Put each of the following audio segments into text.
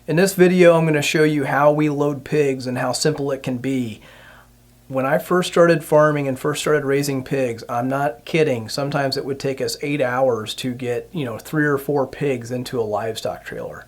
In this video, I'm going to show you how we load pigs and how simple it can be. When I first started farming and first started raising pigs, I'm not kidding, sometimes it would take us 8 hours to get 3 or 4 pigs into a livestock trailer.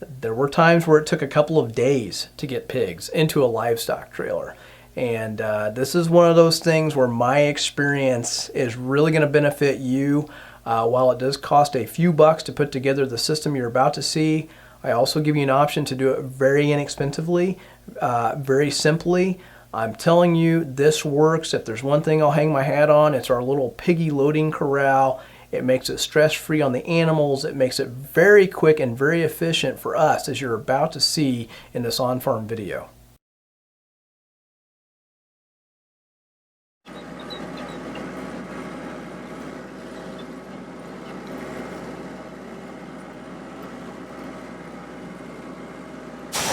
There were times where it took a couple of days to get pigs into a livestock trailer. And this is one of those things where my experience is really going to benefit you. While it does cost a few bucks to put together the system you're about to see, I also give you an option to do it very inexpensively, very simply. I'm telling you, this works. If there's one thing I'll hang my hat on, it's our little piggy loading corral. It makes it stress-free on the animals. It makes it very quick and very efficient for us, as you're about to see in this on-farm video.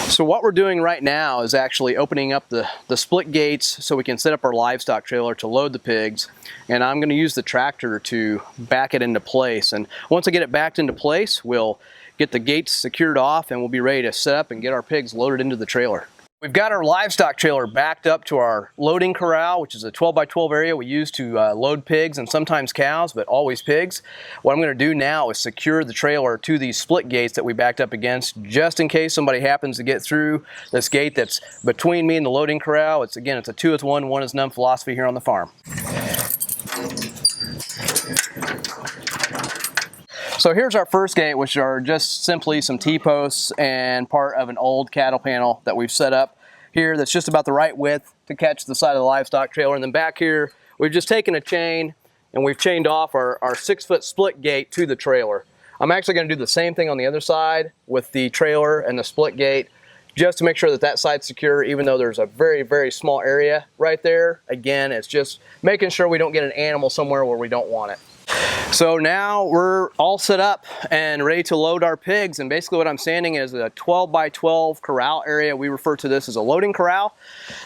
So what we're doing right now is actually opening up the split gates so we can set up our livestock trailer to load the pigs. And I'm going to use the tractor to back it into place. And once I get it backed into place, we'll get the gates secured off and we'll be ready to set up and get our pigs loaded into the trailer. We've got our livestock trailer backed up to our loading corral, which is a 12 by 12 area we use to load pigs and sometimes cows, but always pigs. What I'm going to do now is secure the trailer to these split gates that we backed up against, just in case somebody happens to get through this gate that's between me and the loading corral. It's a 2 is 1, 1 is none philosophy here on the farm. So here's our first gate, which are just simply some T-posts and part of an old cattle panel that we've set up here that's just about the right width to catch the side of the livestock trailer. And then back here, we've just taken a chain and we've chained off our 6-foot split gate to the trailer. I'm actually going to do the same thing on the other side with the trailer and the split gate, just to make sure that that side's secure, even though there's a very, very small area right there. Again, it's just making sure we don't get an animal somewhere where we don't want it. So now we're all set up and ready to load our pigs, and basically what I'm standing is a 12 by 12 corral area. We refer to this as a loading corral.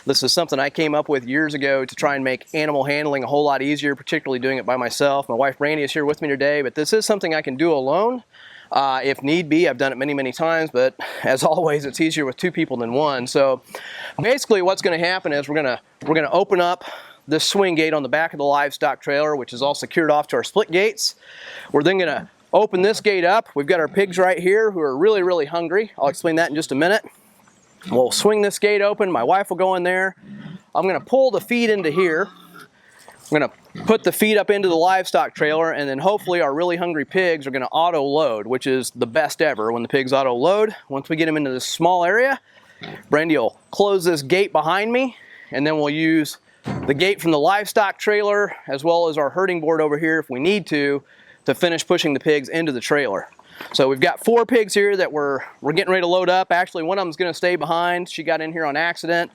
This is something I came up with years ago to try and make animal handling a whole lot easier, particularly doing it by myself. My wife Brandy is here with me today, but this is something I can do alone. If need be. I've done it many, many times, but as always, it's easier with 2 people than 1. So basically what's going to happen is we're going to open up this swing gate on the back of the livestock trailer, which is all secured off to our split gates. We're then going to open this gate up. We've got our pigs right here who are really, really hungry. I'll explain that in just a minute. We'll swing this gate open. My wife will go in there. I'm going to pull the feed into here. I'm going to put the feed up into the livestock trailer, and then hopefully our really hungry pigs are going to auto load, which is the best ever when the pigs auto load. Once we get them into this small area, Brandy will close this gate behind me, and then we'll use the gate from the livestock trailer as well as our herding board over here if we need to finish pushing the pigs into the trailer. So we've got 4 pigs here that we're getting ready to load up. Actually, one of them's going to stay behind. She got in here on accident.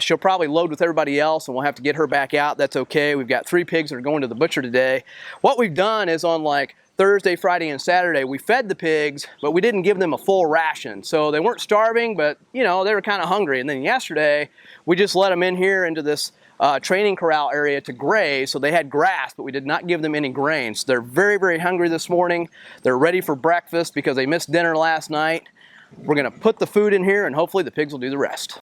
She'll probably load with everybody else and we'll have to get her back out. That's okay. We've got 3 pigs that are going to the butcher today. What we've done is on like Thursday, Friday, and Saturday, we fed the pigs, but we didn't give them a full ration. So they weren't starving, but they were kind of hungry. And then yesterday, we just let them in here into this training corral area to graze. So they had grass, but we did not give them any grain. So they're very, very hungry this morning. They're ready for breakfast because they missed dinner last night. We're going to put the food in here and hopefully the pigs will do the rest.